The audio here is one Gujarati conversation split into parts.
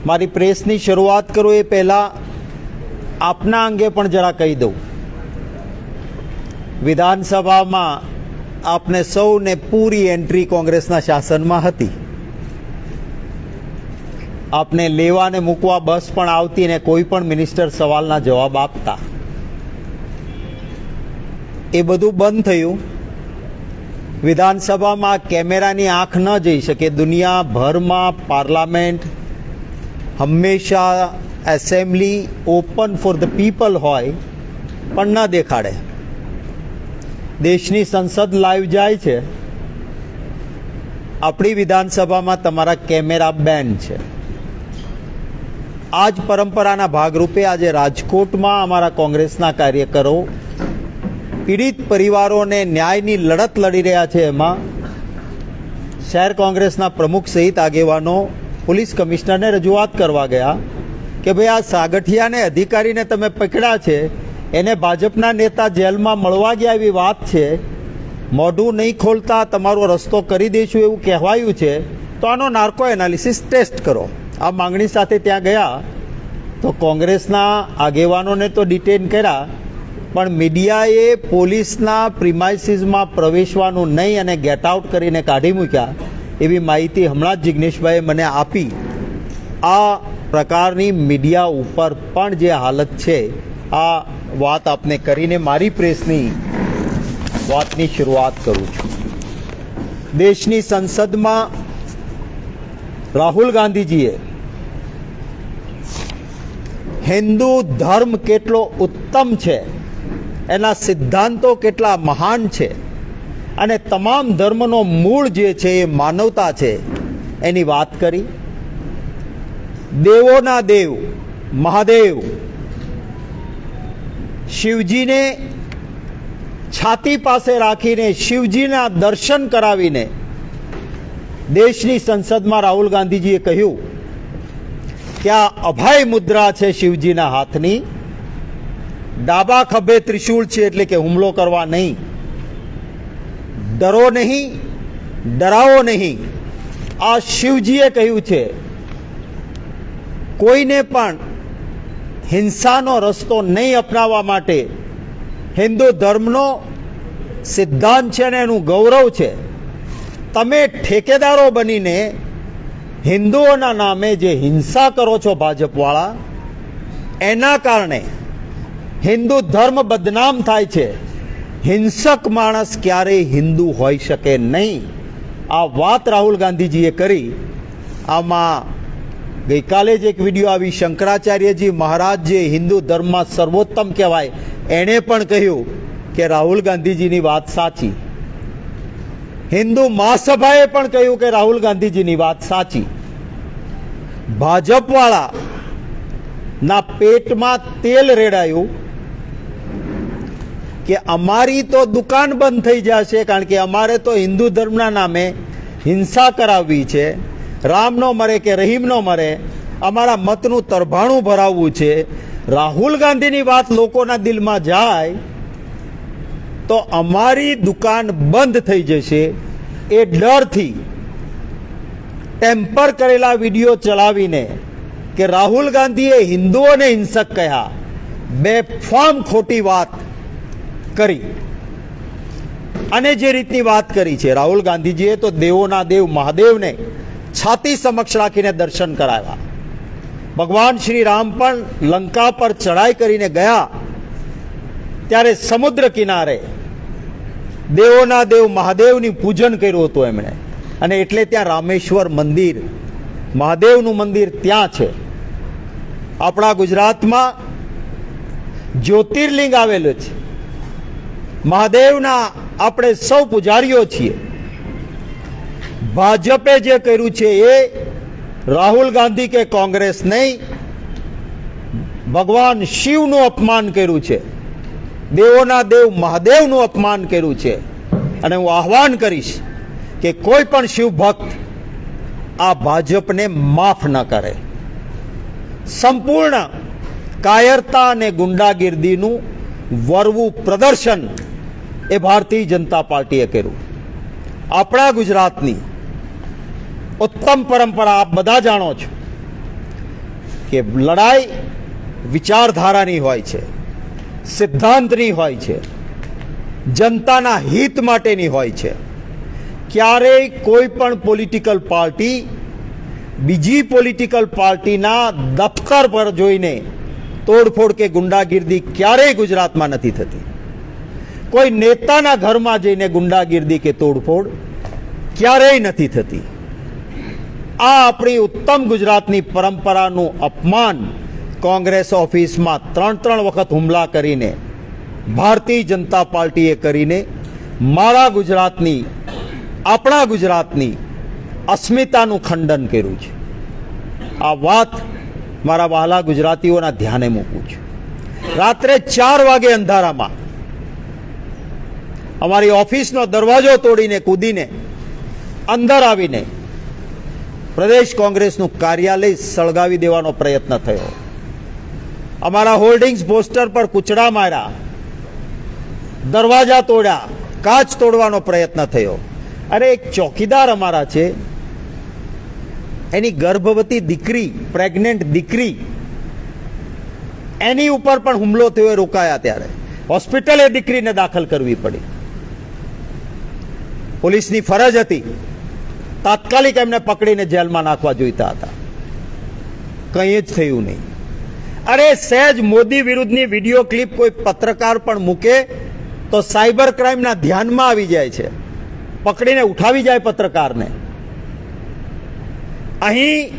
મારી પ્રેસની શરૂઆત કરું એ પહેલાં આપના અંગે પણ જરા કહી દઉં. વિધાનસભામાં આપને સૌને પૂરી એન્ટ્રી કોંગ્રેસના શાસનમાં હતી. આપને લેવા ને મૂકવા બસ પણ આવતી ને કોઈ પણ મિનિસ્ટર સવાલના જવાબ આપતા. એ બધું બંધ થયું. વિધાનસભામાં કેમેરાની આંખ ન જઈ શકે. દુનિયાભરમાં પાર્લામેન્ટ હંમેશા assembly open for the people હોય પણ ન દેખાડે. દેશની સંસદ લાઈવ જાય છે. આપણી વિધાનસભામાં તમારા કેમેરા બેન છે. આ જ પરંપરાના ભાગરૂપે આજે રાજકોટમાં અમારા કોંગ્રેસના કાર્યકરો પીડિત પરિવારોને ન્યાયની લડત લડી રહ્યા છે. એમાં શહેર કોંગ્રેસના પ્રમુખ સહિત આગેવાનો પોલીસ કમિશનરને રજૂઆત કરવા ગયા કે ભાઈ આ સાગઠિયાને અધિકારીને તમે પકડ્યા છે, એને ભાજપના નેતા જેલમાં મળવા ગયા એવી વાત છે. મોઢું નહીં ખોલતા તમારો રસ્તો કરી દઈશું એવું કહેવાયું છે, તો આનો નાર્કો એનાલિસિસ ટેસ્ટ કરો. આ માંગણી સાથે ત્યાં ગયા તો કોંગ્રેસના આગેવાનોને તો ડિટેન કર્યા, પણ મીડિયાએ પોલીસના પ્રિમાઇસીસમાં પ્રવેશવાનું નહીં અને ગેટ આઉટ કરીને કાઢી મૂક્યા એવી માહિતી હમણાં જ જિગ્નેશભાઈએ મને આપી. આ પ્રકારની મીડિયા ઉપર પણ જે હાલત છે, આ વાત આપને કરીને મારી પ્રેસની વાતની શરૂઆત કરું છું. દેશની સંસદમાં રાહુલ ગાંધીજીએ હિન્દુ ધર્મ કેટલો ઉત્તમ છે, એના સિદ્ધાંતો કેટલા મહાન છે અને તમામ ધર્મનો મૂળ જે છે એ માનવતા છે એની વાત કરી. દેવોના દેવ મહાદેવ શિવજીને છાતી પાસે રાખીને શિવજીના દર્શન કરાવીને દેશની સંસદમાં રાહુલ ગાંધીજીએ કહ્યું કે આ અભય મુદ્રા છે શિવજીના હાથની. ડાબા ખભે ત્રિશૂળ છે એટલે કે હુમલો કરવા નહીં. ડરો નહીં, ડરાવો નહીં. આ શિવજીએ કહ્યું છે. કોઈને પણ હિંસાનો રસ્તો નહીં અપનાવવા માટે હિન્દુ ધર્મનો સિદ્ધાંત છે અને એનું ગૌરવ છે. તમે ઠેકેદારો બનીને હિન્દુઓના નામે જે હિંસા કરો છો ભાજપવાળા, એના કારણે હિન્દુ ધર્મ બદનામ થાય છે. હિંસક માણસ ક્યારેય હિન્દુ હોઈ શકે નહીં. આ વાત રાહુલ ગાંધીજીએ કરી. આમાં ગઈકાલે જ એક વિડીયો આવી, શંકરાચાર્યજી મહારાજ જે હિન્દુ ધર્મમાં સર્વોત્તમ કહેવાય, એણે પણ કહ્યું કે રાહુલ ગાંધીજીની વાત સાચી. હિન્દુ મહાસભાએ પણ કહ્યું કે રાહુલ ગાંધીજીની વાત સાચી. ભાજપવાળા ના પેટમાં તેલ રેડાયું કે અમારી તો દુકાન બંધ થઈ જશે, કારણ કે અમારે તો હિન્દુ ધર્મના નામે હિંસા કરાવવી છે. રામ નો મરે કે રહીમ નો મરે, અમારા મતનું તરભાણું ભરાવવું છે. રાહુલ ગાંધીની વાત લોકોના દિલમાં જાય તો અમારી દુકાન બંધ થઈ જશે. એ ડરથી ટેમ્પર કરેલા વિડીયો ચલાવીને કે રાહુલ ગાંધીએ હિન્દુઓને હિંસક કહ્યા, બેફામ ખોટી વાત કરી. અને જે રીતની વાત કરી છે રાહુલ ગાંધીજીએ, તો દેવોના દેવ મહાદેવને છાતી સમક્ષ રાખીને દર્શન કરાવ્યા. ભગવાન શ્રી રામ પણ લંકા પર ચઢાઈ કરીને ગયા ત્યારે સમુદ્ર કિનારે દેવોના દેવ મહાદેવની પૂજન કર્યું હતું એમણે. અને એટલે ત્યાં રામેશ્વર મંદિર, મહાદેવનું મંદિર ત્યાં છે. આપણા ગુજરાતમાં જ્યોતિર્લિંગ આવેલું છે. મહાદેવના આપણે સૌ પૂજારીઓ છીએ. ભાજપે જે કર્યું છે એ રાહુલ ગાંધી કે કોંગ્રેસ નહીં, ભગવાન શિવનું અપમાન કર્યું છે. દેવોના દેવ મહાદેવનું અપમાન કર્યું છે. અને હું આહ્વાન કરીશ કે કોઈ પણ શિવ ભક્ત આ ભાજપને માફ ન કરે. સંપૂર્ણ કાયરતા અને ગુંડાગીર્દીનું વરવું પ્રદર્શન એ ભારતીય જનતા પાર્ટીએ કર્યું. આપણા ગુજરાતની ઉત્તમ પરંપરા આપ બધા જાણો છો. કે લડાઈ વિચારધારાની હોય છે, સિદ્ધાંતની હોય છે, જનતાના હિત માટેની હોય છે. ક્યારેય કોઈ પણ પોલિટિકલ પાર્ટી બીજી પોલિટિકલ પાર્ટીના દફતર પર જોઈને તોડફોડ કે ગુંડાગીર્દી ક્યારેય ગુજરાતમાં નથી થતી. કોઈ નેતાના ઘરમાં જઈને ગુંડાગીર્દી કે તોડફોડ ક્યારેય નથી થતી. આ આપણી ઉત્તમ ગુજરાતની પરંપરાનું અપમાન કોંગ્રેસ ઓફિસમાં 3 વખત હુમલા કરીને, ભારતીય જનતા પાર્ટીએ કરીને મારા ગુજરાતની, આપણા ગુજરાતની અસ્મિતાનું ખંડન કર્યું છે. આ વાત મારા વહાલા ગુજરાતીઓના ધ્યાને મૂકું છું. રાત્રે 4 વાગે અંધારામાં અમારી ઓફિસનો દરવાજો તોડીને કૂદીને અંદર આવીને પ્રદેશ કોંગ્રેસનું કાર્યાલય સળગાવી દેવાનો પ્રયત્ન થયો. અમારા હોર્ડિંગ્સ પોસ્ટર પર કૂચડા માર્યા, દરવાજા તોડ્યા, કાચ તોડવાનો પ્રયત્ન થયો. અરે એક ચોકીદાર અમારા છે, એની ગર્ભવતી દીકરી, પ્રેગ્નેન્ટ દીકરી, એની ઉપર પણ હુમલો થયો. એ રોકાયા ત્યારે હોસ્પિટલે દીકરીને દાખલ કરવી પડી. પોલીસની ફરજ હતી, તાત્કાલિક એમને પકડીને જેલમાં નાખવા જોઈતા હતા. કંઈ જ થયું નહીં. અરે સહેજ મોદી વિરુદ્ધની વિડીયો ક્લિપ કોઈ પત્રકાર પણ મૂકે તો સાયબર ક્રાઇમના ધ્યાનમાં આવી જાય છે, પકડીને ઉઠાવી જાય પત્રકારને. અહીં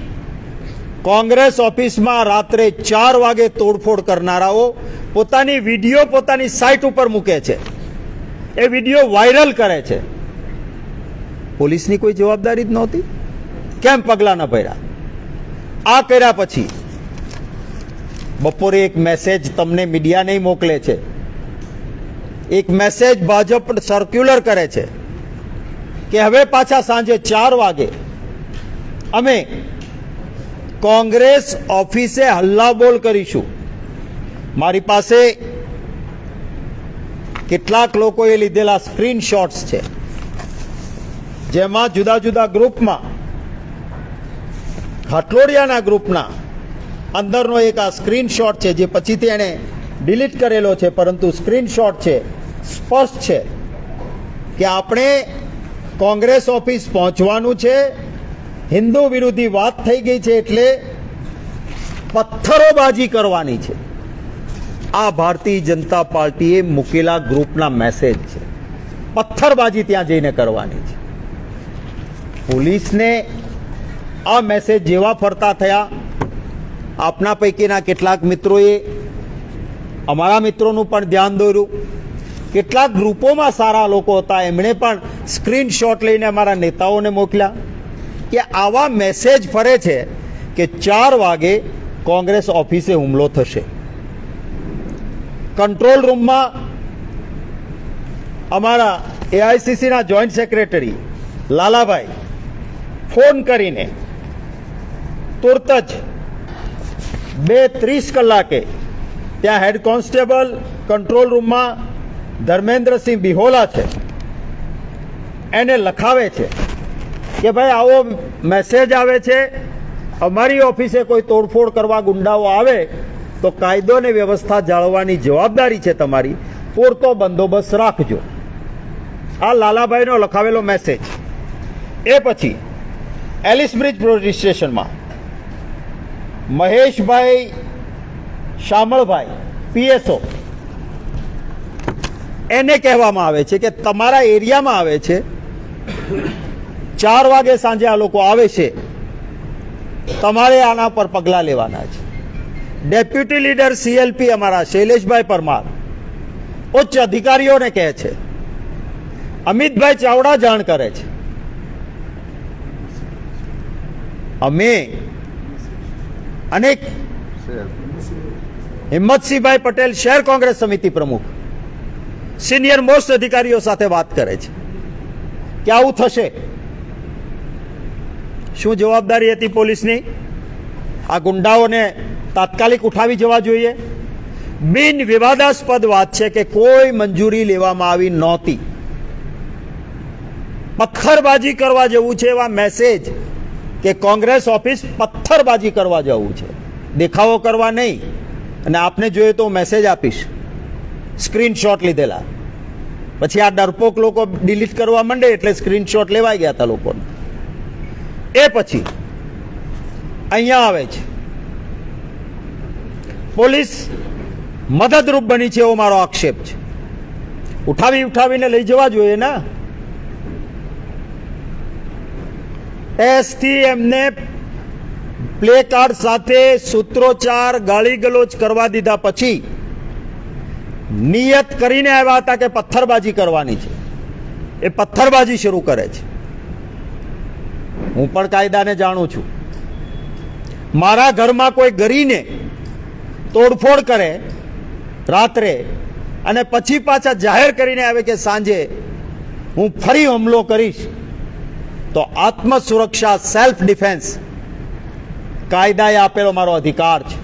કોંગ્રેસ ઓફિસમાં રાત્રે 4 વાગે તોડફોડ કરનારાઓ પોતાની વિડીયો પોતાની સાઇટ ઉપર મૂકે છે, એ વિડીયો વાયરલ કરે છે. પોલીસની કોઈ જવાબદારી જ નહોતી. કેમ પગલાં ન ભર્યા? આ કર્યા પછી બપોરે એક મેસેજ તમને મીડિયા નહીં મોકલે છે, એક મેસેજ ભાજપ સર્ક્યુલર કરે છે કે હવે પાછા સાંજે 4 વાગે અમે કોંગ્રેસ ઓફિસે હલ્લાબોલ કરીશું. મારી પાસે કેટલાક લોકોએ લીધેલા સ્ક્રીનશોટ્સ છે, જેમાં જુદા જુદા ગ્રુપમાં, હાટલોડિયાના ગ્રુપના અંદરનો એક આ સ્ક્રીનશોટ છે, જે પછીથી એણે ડિલીટ કરેલો છે, પરંતુ સ્ક્રીનશોટ છે, સ્પષ્ટ છે કે આપણે કોંગ્રેસ ઓફિસ પહોંચવાનું છે, હિન્દુ વિરોધી વાત થઈ ગઈ છે એટલે પથ્થરોબાજી કરવાની છે. આ ભારતીય જનતા પાર્ટીએ મૂકેલા ગ્રુપના મેસેજ છે. પથ્થરબાજી ત્યાં જઈને કરવાની છે. પોલીસને આ મેસેજ જેવા ફરતા થયા, આપના પૈકીના કેટલાક મિત્રોએ અમારા મિત્રોનું પણ ધ્યાન દોર્યું. કેટલાક ગ્રુપોમાં સારા લોકો હતા, એમણે પણ સ્ક્રીનશોટ લઈને અમારા નેતાઓને મોકલ્યા કે આવા મેસેજ ફરે છે કે 4 વાગે કોંગ્રેસ ઓફિસે હુમલો થશે. કંટ્રોલ રૂમમાં અમારા એઆઈસીસીના જોઈન્ટ સેક્રેટરી લાલાભાઈ ફોન કરીને તુરત જ 2:30 કલાકે ત્યાં હેડ કોન્સ્ટેબલ કંટ્રોલ રૂમમાં ધર્મેન્દ્રસિંહ બિહોલા છે, એને લખાવે છે કે ભાઈ આવો મેસેજ આવે છે, અમારી ઓફિસે કોઈ તોડફોડ કરવા ગુંડાઓ આવે તો કાયદો અને વ્યવસ્થા જાળવવાની જવાબદારી છે તમારી, પૂરતો બંદોબસ્ત રાખજો. આ લાલાભાઈનો લખાવેલો મેસેજ. એ પછી એલિસ બ્રિજ પોલીસ સ્ટેશનમાં મહેશભાઈ શામળભાઈ પીએસઓ, એને કહેવામાં આવે છે કે તમારા એરિયામાં આવે છે, 4 વાગે સાંજે આ લોકો આવે છે, તમારે આના પર પગલાં લેવાના છે. ડેપ્યુટી લીડર સીએલપી અમારા શૈલેષભાઈ પરમાર ઉચ્ચ અધિકારીઓને કહે છે, અમિતભાઈ ચાવડા જાણ કરે છે. અમે અનેક હિંમતસિંહભાઈ પટેલ શહેર કોંગ્રેસ સમિતિ પ્રમુખ સિનિયર મોસ્ટ અધિકારીઓ સાથે વાત કરે છે કે આવું થશે. શું જવાબદારી હતી પોલીસની? આ ગુંડાઓને તાત્કાલિક ઉઠાવી જવા જોઈએ. બિન વિવાદાસ્પદ વાત છે કે કોઈ મંજૂરી લેવામાં આવી નહોતી. પથ્થરબાજી કરવા જેવું છે એવા મેસેજ કે કોંગ્રેસ ઓફિસ પથ્થરબાજી કરવા જવું છે, દેખાવો કરવા નહીં, અને આપને જોઈએ તો મેસેજ આપીશ સ્ક્રીનશોટ લીધેલા. પછી આ ડરપોક લોકો ડિલીટ કરવા માંડે એટલે સ્ક્રીનશોટ લેવાઈ ગયા હતા લોકોને. એ પછી અહીંયા આવે છે પોલીસ મદદરૂપ બની છે એવો મારો આક્ષેપ છે. ઉઠાવીને લઈ જવા જોઈએ ને. એસથી એમને પ્લે કાર્ડ સાથે સૂત્રોચ્ચાર ગાળી ગલોચ કરવા દીધા પછી નિયત કરીને આવ્યા હતા કે પથ્થરબાજી કરવાની છે. એ પથ્થરબાજી શરૂ કરે છે. હું પણ કાયદાને જાણું છું. મારા ઘરમાં કોઈ ગરીને તોડફોડ કરે રાત્રે અને પછી પાછા જાહેર કરીને આવે કે સાંજે હું ફરી હુમલો કરીશ, તો આત્મ સુરક્ષા સેલ્ફ ડિફેન્સ કાયદાએ આપેલો મારો અધિકાર છે.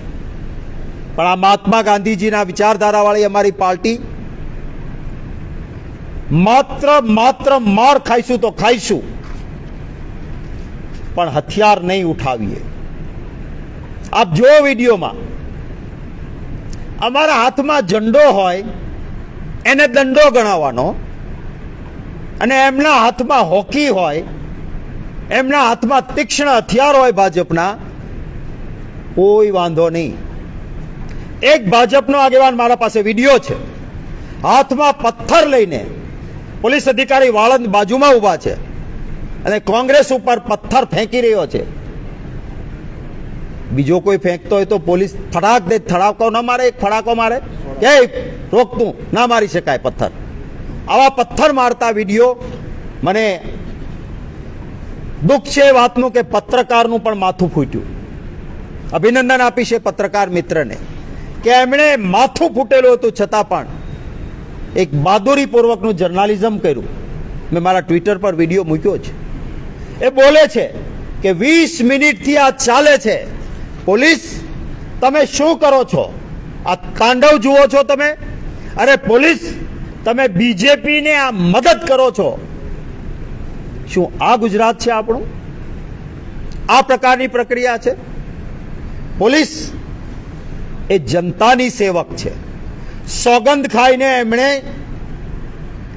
પણ આ મહાત્મા ગાંધીજીના વિચારધારાવાળી અમારી પાર્ટી માત્ર માર ખાઈશું તો ખાઈશું, પણ હથિયાર નહીં ઉઠાવીએ. આપ જો વિડીયોમાં અમારા હાથમાં ઝંડો હોય એને દંડો ગણાવવાનો, અને એમના હાથમાં હોકી હોય, એમના હાથમાં તીક્ષ્ણ હથિયાર હોય ભાજપના, કોઈ વાંધો નહીં. એક ભાજપનો આગેવાન મારા પાસે વિડીયો છે, હાથમાં પથ્થર લઈને પોલીસ અધિકારી વાળંદ બાજુમાં ઊભા છે અને કોંગ્રેસ ઉપર પથ્થર ફેંકી રહ્યો છે. બીજો કોઈ ફેંકતો હોય તો પોલીસ ફટાક દે, થડાકો ન મારે, એક ફટાકો મારે કે રોકતું ના મારી શકાય પથ્થર. આવા પથ્થર મારતા વિડીયો, મને દુઃખ છે એ વાતનું કે પત્રકારનું પણ માથું ફૂટ્યું. અભિનંદન આપીશ એ પત્રકાર મિત્રને કે એમણે માથું ફૂટેલું હતું છતાં પણ એક બહાદુરીપૂર્વકનું જર્નાલિઝમ કર્યું. મેં મારા ટ્વિટર પર વિડીયો મૂક્યો છે. એ બોલે છે કે 20 મિનિટથી આ ચાલે છે, પોલીસ તમે શું કરો છો? આ તાંડવ જુઓ છો તમે? અરે પોલીસ તમે બીજેપીને આ મદદ કરો છો. શું આ ગુજરાત છે આપણું? આ પ્રકારની પ્રક્રિયા છે? પોલીસ એ જનતાની સેવક છે. સોગંદ ખાઈને એમણે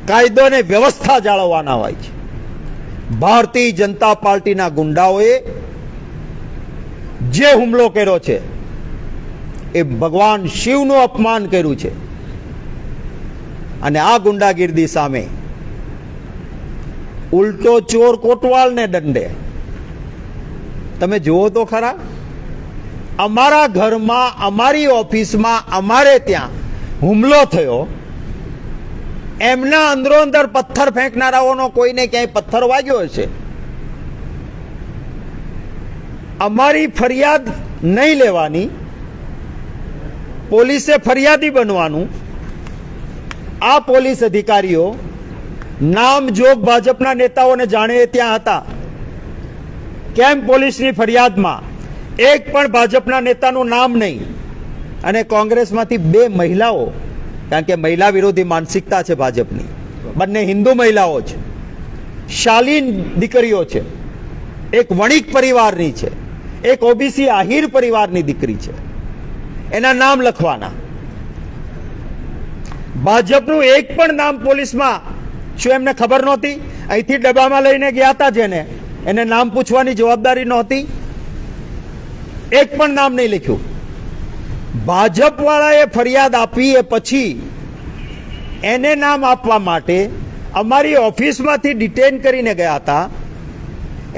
કાયદો અને વ્યવસ્થા જાળવવાના હોય છે. ભારતીય જનતા પાર્ટીના ગુંડાઓએ જે હુમલો કર્યો છે એ ભગવાન શિવનું અપમાન કર્યું છે. અને આ ગુંડાગીર્દી સામે ઉલટો ચોર કોટવાલને દંડે. તમે જુઓ તો ખરા, અમારા ઘરમાં, અમારી ઓફિસમાં, અમારે ત્યાં હુમલો થયો, એમના અંદરો અંદર પથ્થર ફેંકનારાઓનો કોઈને ક્યાંય પથ્થર વાગ્યો હશે, અમારી ફરિયાદ નહીં લેવાની, પોલીસે ફરિયાદી બનવાનું. આ પોલીસ અધિકારીઓ નામ જોગ ભાજપના નેતાઓને જાણે ત્યાં હતા. કેમ પોલીસની ફરિયાદમાં એક પણ ભાજપના નેતાનું નામ નહીં? અને કોંગ્રેસમાંથી 2 મહિલાઓ, કારણ કે મહિલા વિરોધી માનસિકતા છે ભાજપની, બંને હિન્દુ મહિલાઓ છે, શાલીન દીકરીઓ છે, એક વણિક પરિવારની છે, એક ઓબીસી આહિર પરિવારની દીકરી છે, એના નામ લખવાના. ભાજપનું એક પણ નામ પોલીસમાં શું એમને ખબર નહોતી? અહીંથી ડબ્બામાં લઈને ગયા હતા જેને, એને નામ પૂછવાની જવાબદારી નહોતી? એક પણ નામ નહીં લખ્યું. ભાજપ વાળાએ ફરિયાદ આપી એ પછી એને નામ આપવા માટે અમારી ઓફિસમાંથી ડિટેન કરીને ગયા હતા.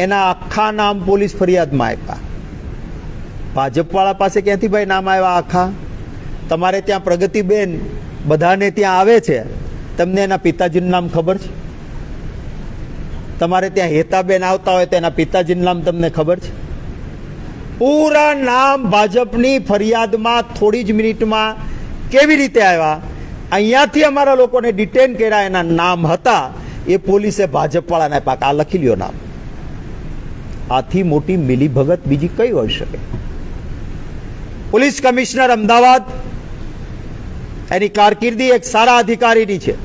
એના આખા નામ પોલીસ ફરિયાદમાં આપ્યા. ભાજપ વાળા પાસે ક્યાંથી ભાઈ નામ આવ્યા આખા? તમારે ત્યાં પ્રગતિબેન બધાને ત્યાં આવે છે, તમને એના પિતાજીનું નામ ખબર છે? તમારે ત્યાં હેતાબેન આવતા હોય તો એના પિતાજીનું નામ તમને ખબર છે? પૂરા નામ ભાજપની ફરિયાદમાં થોડી જ મિનિટમાં કેવી રીતે આવ્યા? અહીંયાથી અમારા લોકોને ડિટેન કર્યા, એના નામ હતા, એ પોલીસે ભાજપવાળાને આપ્યા. આ લખી લ્યો નામ. આથી મોટી મિલીભગત બીજી કઈ હોઈ શકે? પોલીસ કમિશનર અમદાવાદ, એની કારકિર્દી એક સારા અધિકારીની છે.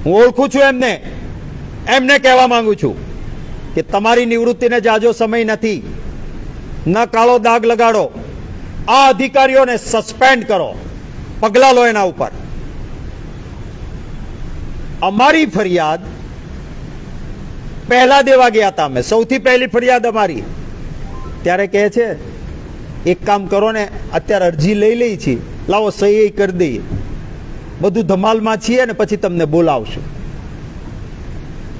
હું ઓળખું છું એમને કહેવા માંગુ છું કે તમારી નિવૃત્તિને જાજો સમય નથી. ન કાળો દાગ લગાડો. આ અધિકારીઓને સસ્પેન્ડ કરો, પગલાં લો એના ઉપર. અમારી ફરિયાદ પહેલા દેવા ગયા હતા અમે, સૌથી પહેલી ફરિયાદ અમારી. ત્યારે કહે છે એક કામ કરો ને, અત્યારે અરજી લઈ લઈ છીએ, લાવો સહી કરી દઈએ, બધું ધમાલમાં છીએ ને પછી તમને બોલાવશું.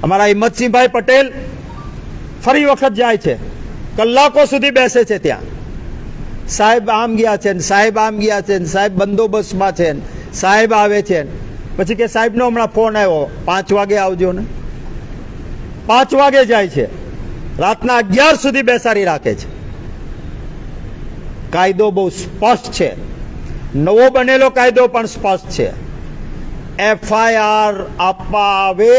અમારા હિંમતસિંહભાઈ પટેલ ફરી વખત જાય છે, કલાકો સુધી બેસે છે ત્યાં. સાહેબ આમ ગયા છે ને સાહેબ આમ ગયા છે ને સાહેબ બંદોબસ્તમાં છે ને સાહેબ આવે છે ને પછી કે સાહેબનો હમણાં ફોન આવ્યો, 5 વાગે આવજો ને. 5 વાગે જાય છે, રાતના 11 સુધી બેસાડી રાખે છે. કાયદો બહુ સ્પષ્ટ છે, નવો બનેલો કાયદો પણ સ્પષ્ટ છે. FIR આપવા આવે,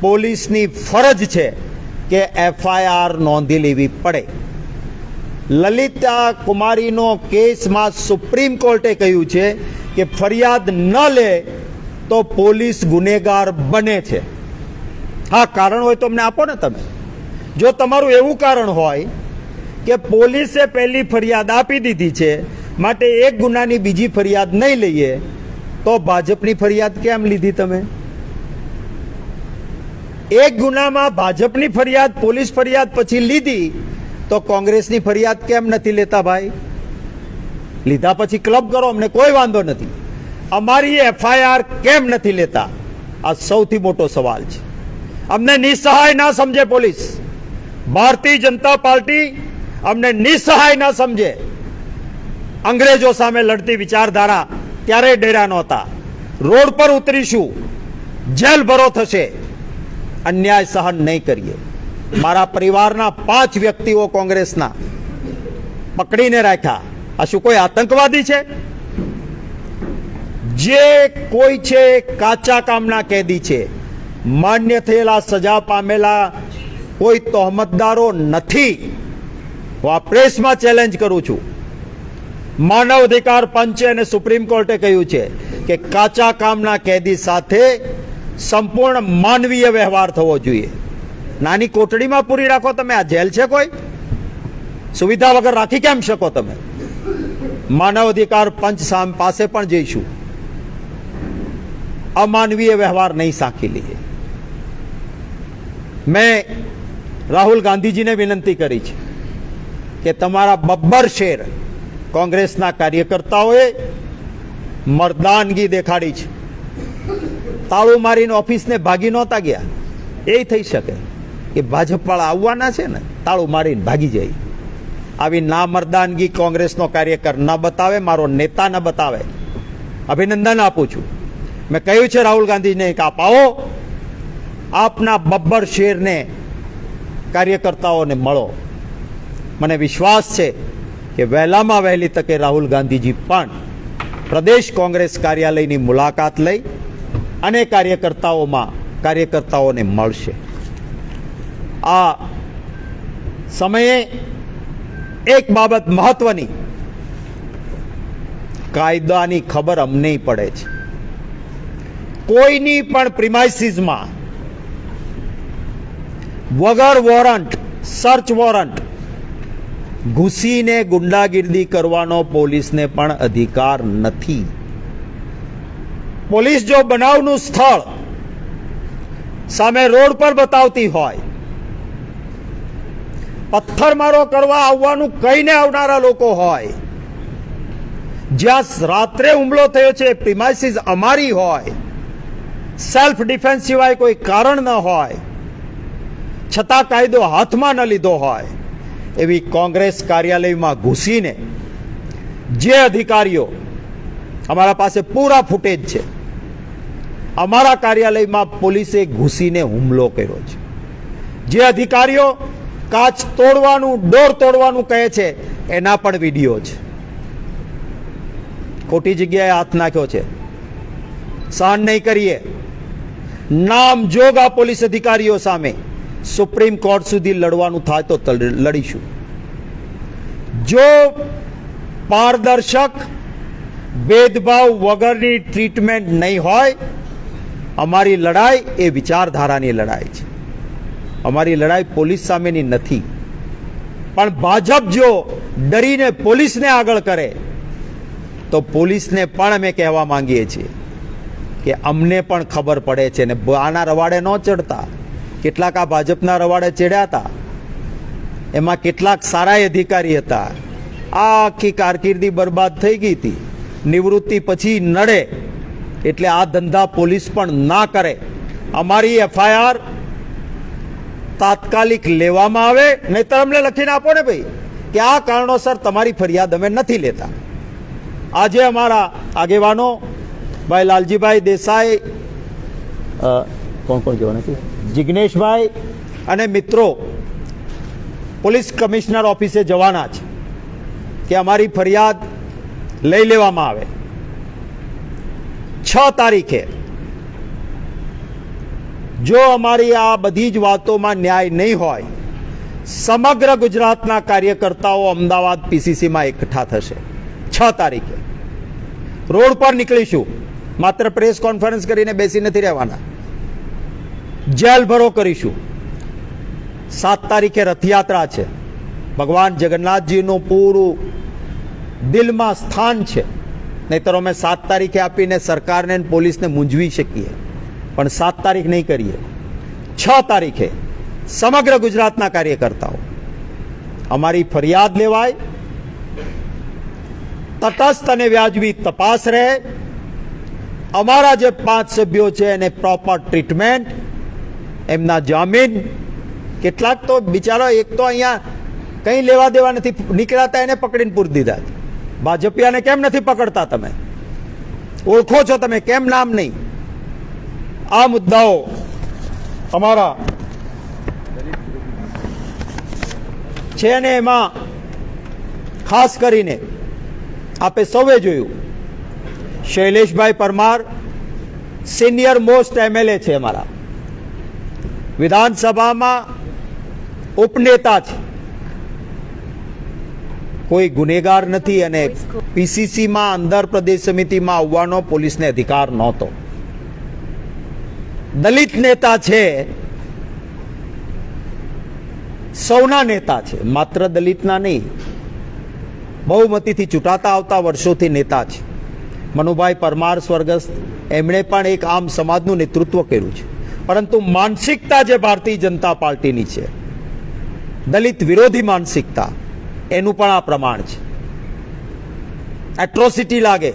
પોલીસની ફરજ છે કે FIR નોંધી લેવી પડે. લલિતા કુમારીનો કેસમાં સુપ્રીમ કોર્ટે કહ્યું છે કે ફરિયાદ ન લે તો પોલીસ ગુનેગાર બને છે. હા, કારણ હોય તો અમને આપો ને તમે. જો તમારું એવું કારણ હોય કે પોલીસે પહેલી ફરિયાદ આપી દીધી છે માટે એક ગુનાની બીજી ફરિયાદ નહીં લઈએ, તો ભાજપની ફરિયાદ કેમ લીધી તમે? એક ગુનામાં ભાજપની ફરિયાદ, પોલીસ ફરિયાદ પછી લીધી, તો કોંગ્રેસની ફરિયાદ કેમ નથી લેતા ભાઈ? લીધા પછી ક્લબ કરો, અમને કોઈ વાંધો નથી. અમારી FIR કેમ નથી લેતા? આ સૌથી મોટો સવાલ છે. અમને નિસહાય ના સમજે પોલીસ, ભારતીય જનતા પાર્ટી અમને નિસહાય ના સમજે. અંગ્રેજો સામે લડતી વિચારધારા ત્યારે ડેરા નહોતા. રોડ પર ઉતરીશું, જેલ ભરો થશે, અન્યાય સહન નહીં કરીએ. મારા પરિવારના 5 વ્યક્તિઓ કોંગ્રેસના પકડીને રાખ્યા. આ શું કોઈ આતંકવાદી છે? જે કોઈ છે કાચા કામના કેદી છે, માન્ય થયેલા સજા પામેલા કોઈ તહોમતદારો નથી. હું આ પ્રેસમાં ચેલેન્જ કરું છું. માનવ અધિકાર પંચે અને સુપ્રીમ કોર્ટે કહ્યું છે કે કાચા કામના કેદી સાથે સંપૂર્ણ માનવીય વ્યવહાર થવો જોઈએ. નાની કોટડીમાં પૂરી રાખો તમે, આ જેલ છે કોઈ? સુવિધા વગર રાખી કેમ શકો તમે? માનવ અધિકાર પંચ પાસે પણ જઈશું. અમાનવીય વ્યવહાર નહીં સાંખી લઈએ. મેં રાહુલ ગાંધીજીને વિનંતી કરી છે કે તમારા બબ્બર શેર કોંગ્રેસના કાર્યકર્તાઓએ મર્દાનગી દેખાડી છે. તાળું મારીને ઓફિસને ભાગી નહોતા ગયા. એ થઈ શકે કે ભાજપવાળા આવવાના છે ને, તાળું મારીને ભાગી જાય. આવી ના મર્દાનગી કોંગ્રેસનો કાર્યકર ન બતાવે, મારો નેતા ન બતાવે. અભિનંદન આપું છું. મેં કહ્યું છે રાહુલ ગાંધીને કે આપ આવો, આપના બબ્બર શેરને કાર્યકર્તાઓને મળો. મને વિશ્વાસ છે કે વહેલામાં વહેલી તકે રાહુલ ગાંધીજી પણ પ્રદેશ કોંગ્રેસ કાર્યાલયની મુલાકાત લઈ અને કાર્યકર્તાઓને મળશે. આ સમયે એક બાબત મહત્વની, કાયદાની ખબર અમને પડે છે. કોઈની પણ પ્રિમાઇસીસમાં વગર વોરંટ, સર્ચ વોરંટ ઘૂસીને ગુંડાગીર્દી કરવાનો પોલીસને પણ અધિકાર નથી. પોલીસ જો બનાવનું સ્થળ સામે રોડ પર બતાવતી હોય, પથ્થરમારો કરવા આવવાનું કહીને આવનારા લોકો હોય, જ્યાં રાત્રે હુમલો થયો છે પ્રિમાઇસીસ અમારી હોય, સેલ્ફ ડિફેન્સ સિવાય કોઈ કારણ ન હોય, છતાં કાયદો હાથમાં ન લીધો હોય, એવી કોંગ્રેસ કાર્યાલયમાં ઘૂસીને જે અધિકારીઓ, અમારા પાસે પૂરા ફૂટેજ છે, અમારા કાર્યાલયમાં પોલીસે ઘૂસીને હુમલો કર્યો છે. જે અધિકારીઓ કાચ તોડવાનું, ડોર તોડવાનું કહે છે, એના પણ વિડીયો છે. ખોટી જગ્યાએ હાથ નાખ્યો છે. સહન નહીં કરીએ. નામ જોગ આ પોલીસ અધિકારીઓ સામે સુપ્રીમ કોર્ટ સુધી લડવાનું થાય તો લડીશું. જો પારદર્શક, ભેદભાવ વગરની ટ્રીટમેન્ટ નહીં હોય, અમારી લડાઈ એ વિચારધારાની લડાઈ છે. અમારી લડાઈ પોલીસ સામેની નથી. પણ ભાજપ જો ડરીને પોલીસને આગળ કરે તો પોલીસને પણ અમે કહેવા માંગીએ છીએ કે અમને પણ ખબર પડે છે ને આના રવાડે ન ચડતા. કેટલાક આ ભાજપના રવાડે ચડ્યા હતા, એમાં કેટલાક સારા અધિકારી હતા. આ આખી કારકિર્દી બરબાદ થઈ ગઈ હતી. નિવૃત્તિ પછી નડે એટલે આ ધંધા પોલીસ પણ ના કરે. અમારી એફઆઈઆર તાત્કાલિક લેવામાં આવે, નહીતર અમને લખીને આપો ને ભાઈ કે આ કારણોસર તમારી ફરિયાદ અમે નથી લેતા. આજે અમારા આગેવાનો ભાઈ લાલજીભાઈ દેસાઈ, કોણ કહેવાના છે, જિગ્નેશભાઈ અને મિત્રો પોલીસ કમિશનર ઓફિસે જવાના છે કે અમારી ફરિયાદ લઈ લેવામાં આવે. 6 તારીખે જો અમારી આ બધી જ વાતોમાં ન્યાય નહીં હોય, સમગ્ર ગુજરાતના કાર્યકર્તાઓ અમદાવાદ પીસીસીમાં એકઠા થશે. 6 તારીખે રોડ પર નીકળીશું. માત્ર પ્રેસ કોન્ફરન્સ કરીને બેસી નથી રહેવાના, જેલ ભરો કરીશું. 7 તારીખે રથયાત્રા છે. ભગવાન જગન્નાથજીનું પૂરું દિલમાં સ્થાન છે. નહીતર અમે 7 તારીખે આપીને સરકારને અને પોલીસને મૂંઝવી શકીએ, પણ 7 તારીખ નહીં કરીએ. 6 તારીખે સમગ્ર ગુજરાતના કાર્યકર્તાઓ અમારી ફરિયાદ લેવાય, તટસ્થ અને વ્યાજબી તપાસ રહે, અમારા જે 5 સભ્યો છે એને પ્રોપર ટ્રીટમેન્ટ, એમના જામીન. કેટલાક તો બિચારા એક તો અહીંયા કંઈ લેવા દેવા નથી નીકળાતા, એને પકડીને પૂરી દીધા. ભાજપિયાને કેમ નથી પકડતા? તમે ઓળખો છો, તમે કેમ નામ નહીં? આ મુદ્દાઓ અમારા છે ને એમાં ખાસ કરીને આપે સૌએ જોયું, શૈલેષભાઈ પરમાર સિનિયર મોસ્ટ એમએલએ છે, અમારા વિધાનસભામાં ઉપનેતા છે, કોઈ ગુનેગાર નથી અને પીસીસીમાં અંદર પ્રદેશ સમિતિમાં આવવાનો પોલીસને અધિકાર નહોતો. દલિત નેતા છે, સૌના નેતા છે, માત્ર દલિતના નહીં, બહુમતીથી ચૂંટાતા આવતા વર્ષોથી નેતા છે. મનુભાઈ પરમાર સ્વર્ગસ્થ, એમણે પણ એક આમ સમાજનું નેતૃત્વ કર્યું છે, પરંતુ માનસિકતા જે ભારતીય જનતા પાર્ટીની છે, દલિત વિરોધી માનસિકતા, એનું પણ આ પ્રમાણ છે. એટ્રોસિટી લાગે,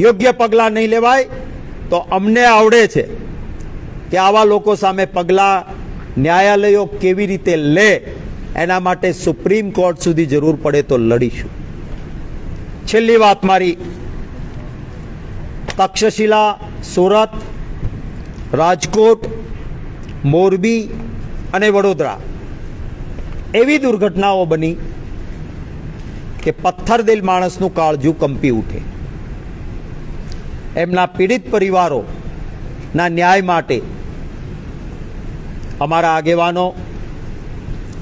યોગ્ય પગલાં નહીં લેવાય તો અમને આવડે છે કે આવા લોકો સામે પગલાં ન્યાયાલયો કેવી રીતે લે. એના માટે સુપ્રીમ કોર્ટ સુધી જરૂર પડે તો લડીશું. છેલ્લી વાત મારી, તક્ષશિલા, સુરત, રાજકોટ, મોરબી અને વડોદરા એવી દુર્ઘટનાઓ બની કે પથ્થરદિલ માણસનું કાળજું કંપી ઉઠે. એમના પીડિત પરિવારોના ન્યાય માટે અમારા આગેવાનો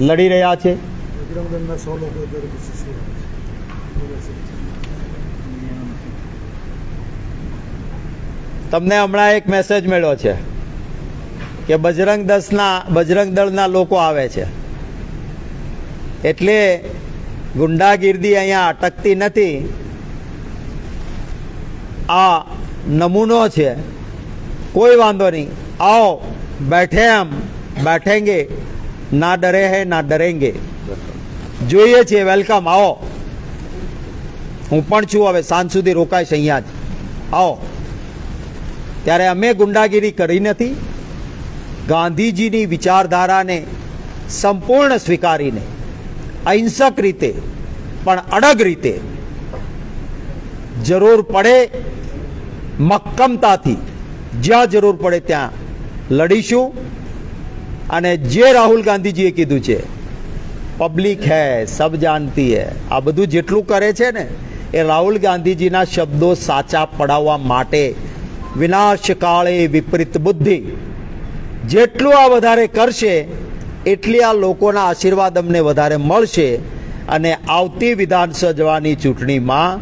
લડી રહ્યા છે. તમને હમણાં એક મેસેજ મળ્યો છે કે બજરંગ દળના લોકો આવે છે, એટલે ગુંડાગીર્દી અહીંયા અટકતી નથી. આ નમૂનો છે, કોઈ વાંધો નહીં, આવો, બેઠે હમ બેઠેંગે, ના ડરે હૈ ના ડરેંગે. જોઈએ છીએ, વેલકમ, આવો. હું પણ છું, હવે સાંજ સુધી રોકાઈશ અહીંયા જ. આવો. ત્યારે અમે ગુંડાગીરી કરી નથી. ગાંધીજીની વિચારધારાને સંપૂર્ણ સ્વીકારીને અહિંસક રીતે પણ અડગ રીતે જરૂર પડે મક્કમતાથી જ્યાં જરૂર પડે ત્યાં લડીશું. અને જે રાહુલ ગાંધીજીએ કીધું છે, પબ્લિક હૈ સબ જાનતી હૈ, આ બધું જેટલું કરે છે ને એ રાહુલ ગાંધીજીના શબ્દો સાચા પડાવવા માટે, વિનાશ કાળે વિપરીત બુદ્ધિ, જેટલું આ વધારે કરશે એટલી આ લોકોના આશીર્વાદ અમને વધારે મળશે અને આવતી વિધાનસભાની ચૂંટણીમાં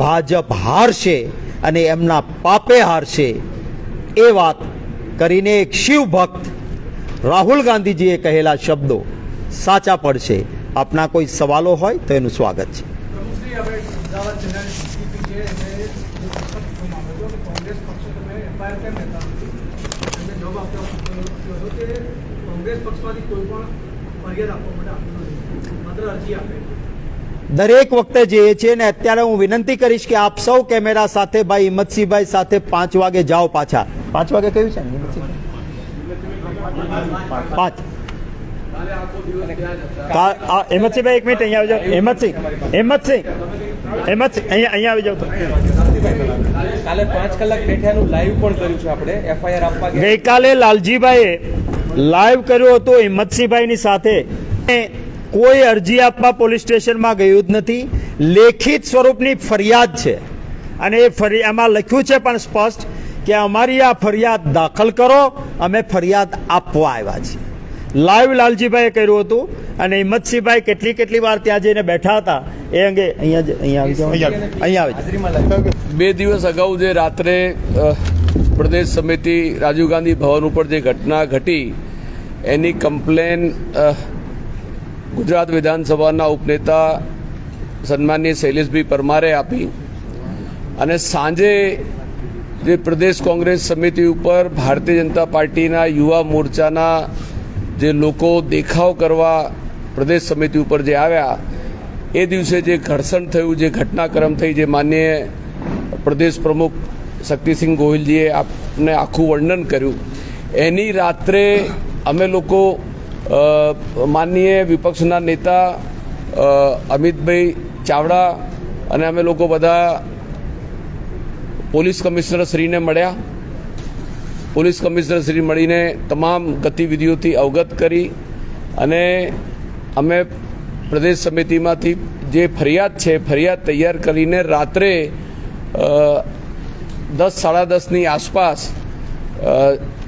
ભાજપ હારશે અને એમના પાપે હારશે. એ વાત કરીને એક શિવ ભક્ત રાહુલ ગાંધીજીએ કહેલા શબ્દો સાચા પડશે. આપના કોઈ સવાલો હોય તો એનું સ્વાગત છે. પ્રમુખશ્રી, આપણે અમદાવાદ જિલ્લાની સીપી છે એને કોંગ્રેસ પક્ષે તમે એફઆઈઆર કેમ લેતા નથી? એમને જવાબ આપ્યો હતો કે કોંગ્રેસ પક્ષમાંથી કોઈ પણ ફરિયાદ આપવા માટે આપતું નથી, માત્ર અરજી આપે. દરેક વખતે જઈએ છીએ ને અત્યારે હું વિનંતી કરીશ કે આપ સૌ કેમેરા સાથે ભાઈ હિંમતસિંહભાઈ સાથે 5 વાગે જાઓ પાછા. 5 વાગે કયું છે હિંમતસિંહભાઈ? 5. હિંમતસિંહભાઈ એક મિનિટ અહીંયા આવી જાઓ. હિંમતસિંહ અહીંયા આવી જાઓ. કાલે 5 કલાક બેઠાનું લાઈવ પણ કર્યું છે આપણે એફઆઈઆર આપવા. ગઈકાલે લાલજીભાઈએ લાઈવ કર્યું હતું હિંમતસિંહભાઈની સાથે. કોઈ અરજી આપવા પોલીસ સ્ટેશનમાં ગયું જ નથી. લેખિત સ્વરૂપની ફરિયાદ છે અને એ એમાં લખ્યું છે પણ સ્પષ્ટ કે અમારી આ ફરિયાદ દાખલ કરો, અમે ફરિયાદ આપવા આવ્યા છીએ. લાઈવ લાલજીભાઈએ કર્યું હતું અને હિંમતસિંહભાઈ કેટલી વાર ત્યાં જઈને બેઠા હતા એ અંગે અહીંયા આવી. 2 દિવસ અગાઉ જે રાત્રે પ્રદેશ સમિતિ રાજીવ ગાંધી ભવન ઉપર જે ઘટના ઘટી એની કમ્પ્લેન ગુજરાત વિધાનસભાના ઉપનેતા સન્માનીય શૈલેષભાઈ પરમારે આપી અને સાંજે જે પ્રદેશ કોંગ્રેસ સમિતિ ઉપર ભારતીય જનતા પાર્ટીના યુવા મોરચાના જે લોકો દેખાવ કરવા પ્રદેશ સમિતિ ઉપર જે આવ્યા એ દિવસે જે ઘર્ષણ થયું, જે ઘટનાક્રમ થઈ, જે માનનીય પ્રદેશ પ્રમુખ શક્તિસિંહ ગોહિલજીએ આપને આખું વર્ણન કર્યું, એની રાત્રે અમે લોકો માનનીય વિપક્ષના નેતા અમિતભાઈ ચાવડા અને અમે લોકો બધા પોલીસ કમિશનર શ્રીને મળ્યા. પોલીસ કમિશનર શ્રી મળીને તમામ ગતિવિધિઓથી અવગત કરી અને અમે પ્રદેશ સમિતિમાંથી જે ફરિયાદ છે ફરિયાદ તૈયાર કરીને રાત્રે 10-10:30ની આસપાસ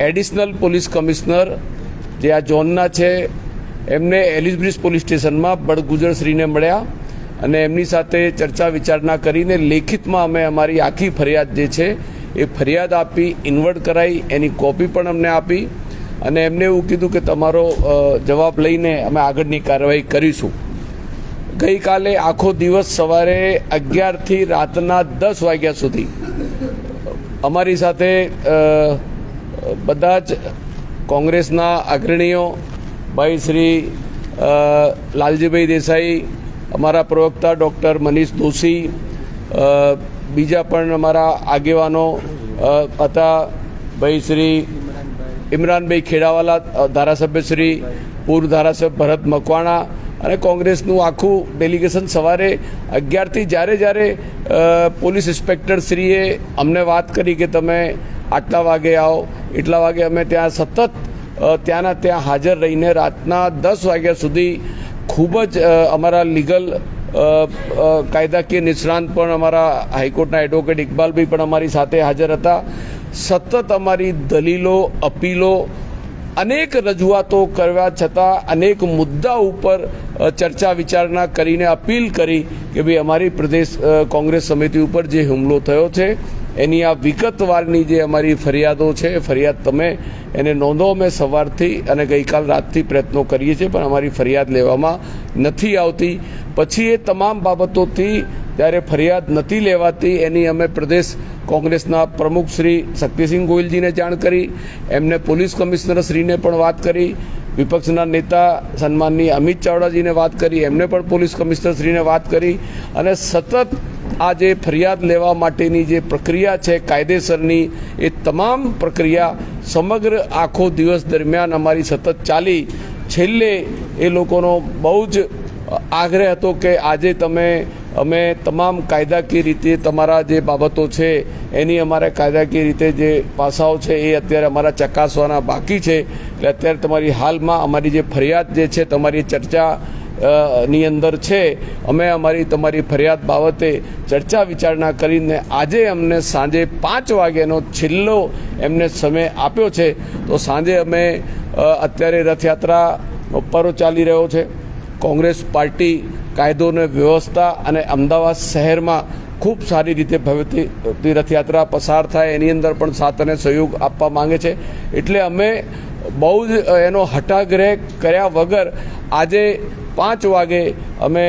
એડિશનલ પોલીસ કમિશનર જે આ ઝોનના છે એમને એલિસબ્રિજ પોલીસ સ્ટેશનમાં બળગુજરશ્રીને મળ્યા અને એમની સાથે ચર્ચા વિચારણા કરીને લેખિતમાં અમે અમારી આખી ફરિયાદ જે છે એ ફરિયાદ આપી, ઇન્વર્ટ કરાવી, એની કોપી પણ અમને આપી અને એમને એવું કીધું કે તમારો જવાબ લઈને અમે આગળની કાર્યવાહી કરીશું. ગઈકાલે આખો દિવસ સવારે 11થી રાતના 10 વાગ્યા સુધી અમારી સાથે બધા જ કોંગ્રેસના અગ્રણીઓ ભાઈ શ્રી લાલજીભાઈ દેસાઈ, અમારા પ્રવક્તા ડૉક્ટર મનીષ દોશી, બીજા પણ અમારા આગેવાનો હતા ભાઈ શ્રી ઇમરાનભાઈ ખેડાવાલા, ધારાસભ્ય શ્રી, પૂર્વ ધારાસભ્ય ભરત મકવાણા અને કોંગ્રેસનું આખું ડેલિગેશન સવારે 11થી જ્યારે પોલીસ ઇન્સ્પેક્ટર શ્રીએ અમને વાત કરી કે તમે આટલા વાગે આવો, એટલા વાગે અમે ત્યાં સતત ત્યાં હાજર રહીને રાતના 10 વાગ્યા સુધી ખૂબ જ અમારા લીગલ કાયદાકીય નિષ્ણાંત પણ અમારા હાઈકોર્ટના એડવોકેટ ઇકબાલભાઈ પણ અમારી સાથે હાજર હતા. સતત અમારી દલીલો, અપીલો, અનેક રજૂઆતો કરવા છતાં અનેક મુદ્દા ઉપર ચર્ચા વિચારણા કરીને અપીલ કરી કે ભાઈ અમારી પ્રદેશ કોંગ્રેસ સમિતિ ઉપર જે હુમલો થયો છે એની આ વિગતવારની જે અમારી ફરિયાદો છે ફરિયાદ તમે એને નોંધો. અમે સવારથી અને ગઈકાલ રાતથી પ્રયત્નો કરીએ છીએ પણ અમારી ફરિયાદ લેવામાં નથી આવતી. પછી એ તમામ બાબતોથી જ્યારે ફરિયાદ નથી લેવાતી એની અમે પ્રદેશ કોંગ્રેસના પ્રમુખ શ્રી શક્તિસિંહ ગોહિલજીને જાણ કરી, એમને પોલીસ કમિશનર શ્રીને પણ વાત કરી, વિપક્ષના નેતા સન્માનની અમિત ચાવડાજીને વાત કરી, એમને પણ પોલીસ કમિશનર શ્રીને વાત કરી અને સતત આ જે ફરિયાદ લેવા માટેની જે પ્રક્રિયા છે કાયદેસરની એ તમામ પ્રક્રિયા સમગ્ર આખો દિવસ દરમિયાન અમારી સતત ચાલી. છેલ્લે એ લોકોનો બહુ જ આગ્રહ હતો કે આજે અમે તમામ કાયદાકીય રીતે તમારા જે બાબતો છે એની અમારે કાયદાકીય રીતે જે પાસાઓ છે એ અત્યારે અમારા ચકાસવાના બાકી છે. એટલે અત્યારે તમારી હાલમાં અમારી જે ફરિયાદ જે છે તમારી ચર્ચા ની અંદર છે, અમે તમારી ફરિયાદ બાબતે ચર્ચા વિચારણા કરીને આજે અમને સાંજે 5 વાગ્યાનો છેલ્લો એમને સમય આપ્યો છે. તો સાંજે અમે અત્યારે રથયાત્રા પર્વ ચાલી રહ્યો છે. કોંગ્રેસ પાર્ટી કાયદો અને વ્યવસ્થા અને અમદાવાદ શહેરમાં ખૂબ સારી રીતે ભવ્યથી રથયાત્રા પસાર થાય એની અંદર પણ સાથ અને સહયોગ આપવા માંગે છે. એટલે અમે બહુ જ એનો હઠાગ્રહ કર્યા વગર આજે 5 વાગે અમે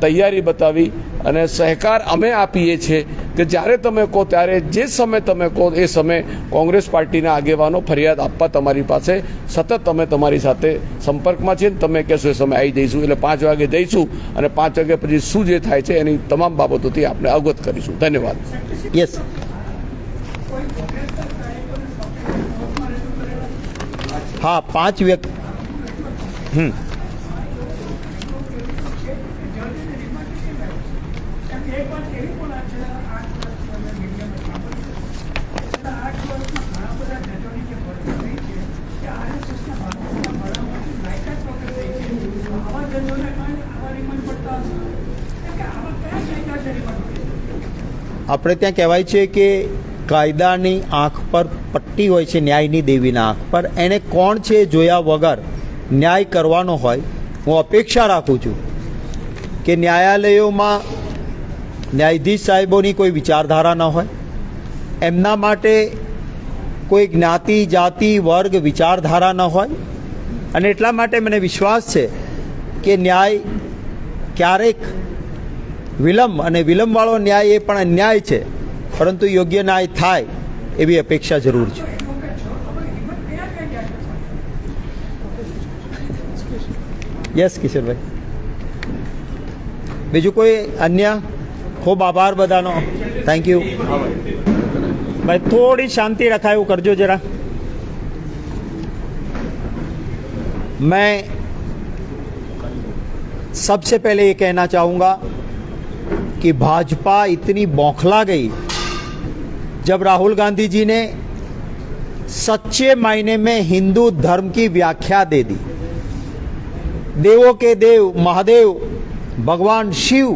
તૈયારી બતાવી અને સહકાર અમે આપીએ છીએ કે જ્યારે તમે કહો ત્યારે જે સમય તમે કહો એ સમય કોંગ્રેસ પાર્ટીના આગેવાનો ફરિયાદ આપવા તમારી પાસે સતત અમે તમારી સાથે સંપર્કમાં છીએ. તમે કહેશો એ સમય આવી જઈશું, એટલે 5 વાગે જઈશું અને 5 વાગ્યા પછી શું જે થાય છે એની તમામ બાબતોથી આપણે અવગત કરીશું. ધન્યવાદ. યસ. હા, 5 વ્યક્તિ. આપણે ત્યાં કહેવાય છે કે કાયદાની આંખ પર પટ્ટી હોય છે, ન્યાયની દેવીના આંખ પર. એને કોણ છે જોયા વગર ન્યાય કરવાનો હોય. હું અપેક્ષા રાખું છું કે ન્યાયાલયોમાં ન્યાયાધીશ સાહેબોની કોઈ વિચારધારા ન હોય, એમના માટે કોઈ જ્ઞાતિ જાતિ વર્ગ વિચારધારા ન હોય. અને એટલા માટે મને વિશ્વાસ છે કે ન્યાય ક્યારેક વિલંબ, અને વિલંબવાળો ન્યાય એ પણ અન્યાય છે, પરંતુ યોગ્ય ન્યાય થાય એવી અપેક્ષા જરૂર છે. યસ કિશોરભાઈ. બીજું કોઈ અન્ય? ખૂબ આભાર બધાનો. થેન્ક યુ ભાઈ. થોડી શાંતિ રખાય એવું કરજો જરા. मैं सबसे पहले ये कहना चाहूँगा कि भाजपा इतनी बौखला गई जब राहुल गांधी जी ने सच्चे मायने में हिंदू धर्म की व्याख्या दे दी. देवों के देव महादेव भगवान शिव,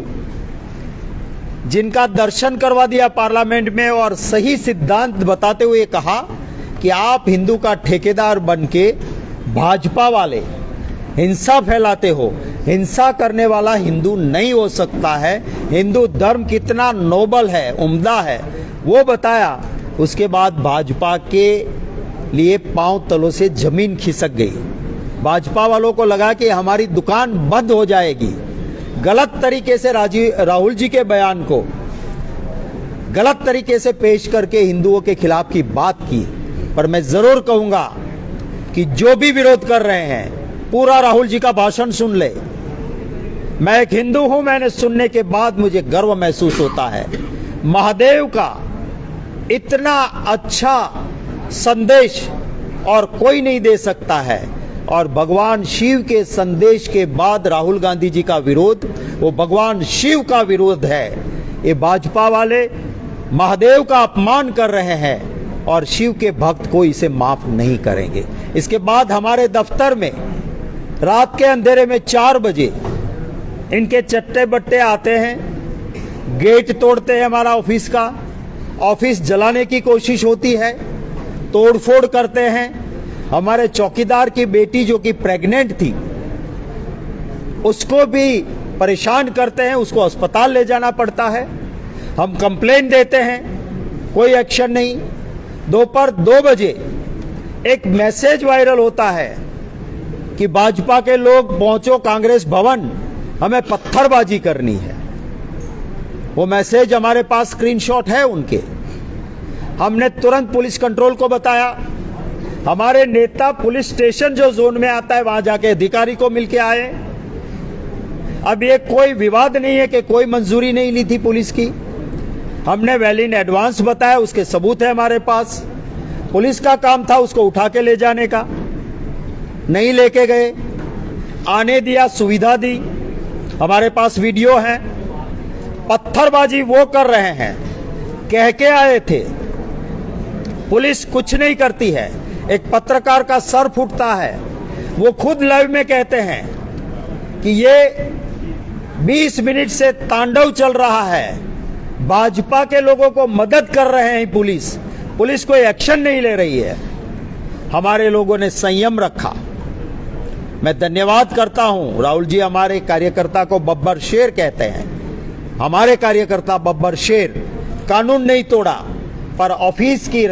जिनका दर्शन करवा दिया पार्लियामेंट में और सही सिद्धांत बताते हुए कहा कि आप हिंदू का ठेकेदार बनके भाजपा वाले हिंसा फैलाते हो. हिंसा करने वाला हिंदू नहीं हो सकता है. हिंदू धर्म कितना नोबल है, उम्दा है, वो बताया. उसके बाद भाजपा के लिए पांव तलों से जमीन खिसक गई. भाजपा वालों को लगा कि हमारी दुकान बंद हो जाएगी. गलत तरीके से राहुल जी के बयान को गलत तरीके से पेश करके हिंदुओं के खिलाफ की बात की. पर मैं जरूर कहूंगा कि जो भी विरोध कर रहे हैं, पूरा राहुल जी का भाषण सुन ले. मैं एक हिंदू हूं, मैंने सुनने के बाद मुझे गर्व महसूस होता है. महादेव का इतना अच्छा संदेश और कोई नहीं दे सकता है. और भगवान शिव के संदेश के बाद राहुल गांधी जी का विरोध, वो भगवान शिव का विरोध है. ये भाजपा वाले महादेव का अपमान कर रहे हैं और शिव के भक्त को इसे माफ नहीं करेंगे. इसके बाद हमारे दफ्तर में रात के अंधेरे में 4 बजे इनके चट्टे बट्टे आते हैं, गेट तोड़ते हैं हमारा ऑफिस का. ऑफिस जलाने की कोशिश होती है, तोड़फोड़ करते हैं. हमारे चौकीदार की बेटी जो कि प्रेग्नेंट थी, उसको भी परेशान करते हैं, उसको अस्पताल ले जाना पड़ता है. हम कंप्लेन देते हैं, कोई एक्शन नहीं. दोपहर 2 बजे एक मैसेज वायरल होता है कि भाजपा के लोग पहुंचो कांग्रेस भवन, हमें पत्थरबाजी करनी है. वो मैसेज हमारे पास स्क्रीनशॉट है उनके. हमने तुरंत पुलिस कंट्रोल को बताया. हमारे नेता पुलिस स्टेशन जो जोन में आता है वहां जाके अधिकारी को मिलके आए. अब ये कोई विवाद नहीं है कि कोई मंजूरी नहीं ली थी पुलिस की. हमने वेल इन एडवांस बताया, उसके सबूत है हमारे पास. पुलिस का काम था उसको उठा के ले जाने का, नहीं लेके गए. आने दिया, सुविधा दी. हमारे पास वीडियो है. पत्थरबाजी वो कर रहे हैं, कह के आए थे. पुलिस कुछ नहीं करती है. एक पत्रकार का सर फूटता है. वो खुद लाइव में कहते हैं कि ये 20 मिनट से तांडव चल रहा है. भाजपा के लोगों को मदद कर रहे हैं पुलिस. पुलिस कोई एक्शन नहीं ले रही है. हमारे लोगों ने संयम रखा. मैं धन्यवाद करता हूं. राहुल जी हमारे कार्यकर्ता को बब्बर शेर कहते हैं. हमारे कार्यकर्ता बब्बर शेर, कानून नहीं तोड़ा, पर ऑफिस की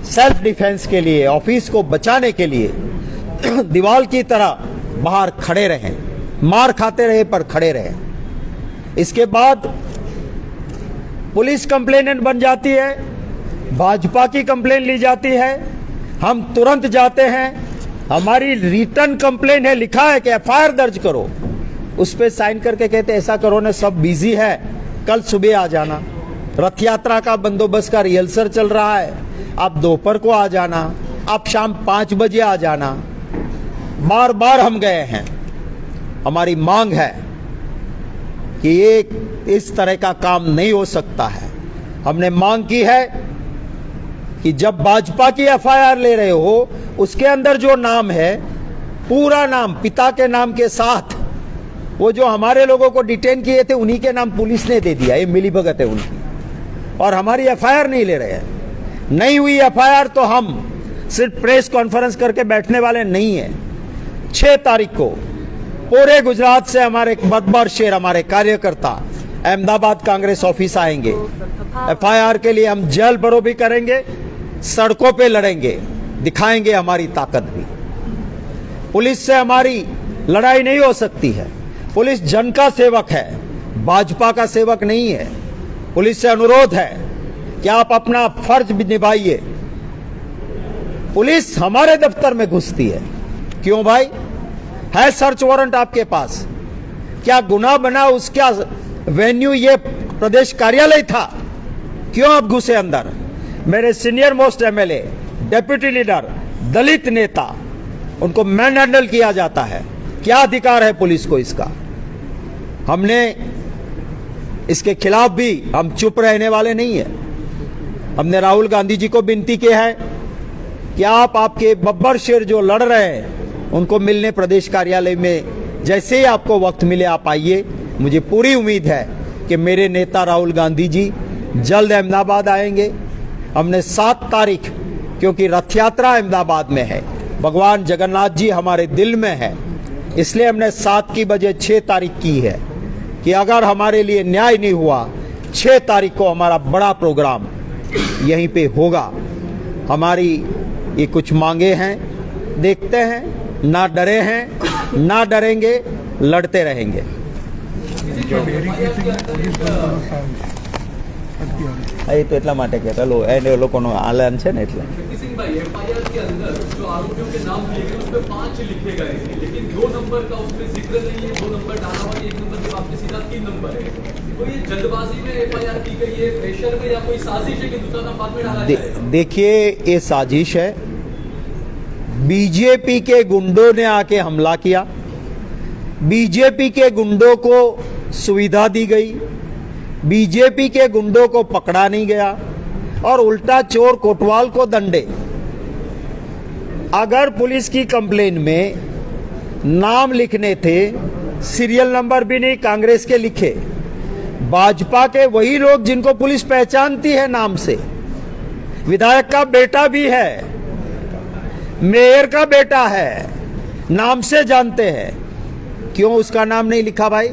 सेल्फ डिफेंस के लिए, ऑफिस को बचाने के लिए दीवार की तरह बाहर खड़े रहे. मार खाते रहे पर खड़े रहे। इसके बाद पुलिस कंप्लेनेंट बन जाती है, भाजपा की कंप्लेन ली जाती है, हम तुरंत जाते हैं, हमारी रिटर्न कंप्लेन है, लिखा है कि एफआईआर दर्ज करो, उस पे साइन करके कहते ऐसा करो ना, सब बिजी है, कल सुबह आ जाना। रथ यात्रा का बंदोबस्त का रिहर्सल चल रहा है, आप दोपहर को आ जाना, आप शाम 5 बजे आ जाना। बार बार हम गए हैं, हमारी मांग है कि ये इस तरह का काम नहीं हो सकता है। हमने मांग की है कि जब भाजपा की एफआईआर ले रहे हो, उसके अंदर जो नाम है, पूरा नाम पिता के नाम के साथ, वो जो हमारे लोगों को डिटेन किए थे उन्हीं के नाम पुलिस ने दे दिया। ये मिलीभगत है उनकी, और हमारी एफआईआर नहीं ले रहे हैं। नहीं हुई एफआईआर तो हम सिर्फ प्रेस कॉन्फ्रेंस करके बैठने वाले नहीं है। 6 तारीख को पूरे गुजरात से हमारे बदबर शेर, हमारे कार्यकर्ता अहमदाबाद कांग्रेस ऑफिस आएंगे। एफआईआर के लिए हम जेल भरो भी करेंगे, सड़कों पे लड़ेंगे, दिखाएंगे हमारी ताकत भी। पुलिस से हमारी लड़ाई नहीं हो सकती है। पुलिस जन का सेवक है, भाजपा का सेवक नहीं है। पुलिस से अनुरोध है कि आप अपना फर्ज भी निभाइए। पुलिस हमारे दफ्तर में घुसती है, क्यों भाई? है सर्च वारंट आपके पास? क्या गुनाह बना? उसका वेन्यू ये प्रदेश कार्यालय था, क्यों आप घुसे अंदर? मेरे senior most MLA, deputy leader, Dalit नेता, उनको मैन हैंडल किया जाता है। क्या अधिकार है पुलिस को इसका? हमने इसके खिलाफ भी हम चुप रहने वाले नहीं है। हमने राहुल गांधी जी को विनती की है कि आप आपके बब्बर शेर जो लड़ रहे हैं उनको मिलने प्रदेश कार्यालय में जैसे ही आपको वक्त मिले आप आइए। मुझे पूरी उम्मीद है कि मेरे नेता राहुल गांधी जी जल्द अहमदाबाद आएंगे। हमने 7 तारीख, क्योंकि रथ यात्रा अहमदाबाद में है, भगवान जगन्नाथ जी हमारे दिल में है, इसलिए हमने 7 की बजाय 6 तारीख की है कि अगर हमारे लिए न्याय नहीं हुआ, 6 तारीख को हमारा बड़ा प्रोग्राम यहीं पे होगा। हमारी ये कुछ मांगे हैं, देखते हैं, ना डरे हैं, ना डरेंगे, लड़ते रहेंगे। એ તો એટલા માટે કે પેલો એને લોકોનો આલન છે ને એટલે भाई एफआईआर के अंदर जो आरोपियों के नाम लिए गए उसमें 5 लिखे गए थे, लेकिन 2 नंबर का उसमें जिक्र नहीं है। 2 नंबर डाला हुआ है, 1 नंबर के बाद में सीधा 3 नंबर है। तो ये जल्दबाजी में एफआईआर की गई है, प्रेशर में, या कोई साजिश है कि दूसरा नाम बाद में डाला जाए? देखिए, ये साजिश है। बीजेपी के गुंडों ने आके हमला किया, बीजेपी के गुंडों को सुविधा दी गई, बीजेपी के गुंडों को पकड़ा नहीं गया, और उल्टा चोर कोतवाल को दंडे। अगर पुलिस की कंप्लेन में नाम लिखने थे, सीरियल नंबर भी नहीं कांग्रेस के लिखे, भाजपा के वही लोग जिनको पुलिस पहचानती है नाम से, विधायक का बेटा भी है, मेयर का बेटा है, नाम से जानते हैं, क्यों उसका नाम नहीं लिखा भाई?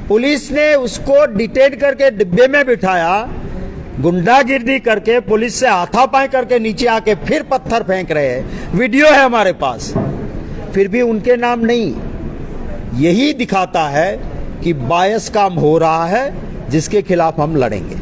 पुलिस ने उसको डिटेन करके डिब्बे में बिठाया, गुंडागिर्दी करके पुलिस से हाथापाई करके नीचे आके फिर पत्थर फेंक रहे हैं, वीडियो है हमारे पास, फिर भी उनके नाम नहीं। यही दिखाता है कि बायस काम हो रहा है, जिसके खिलाफ हम लड़ेंगे।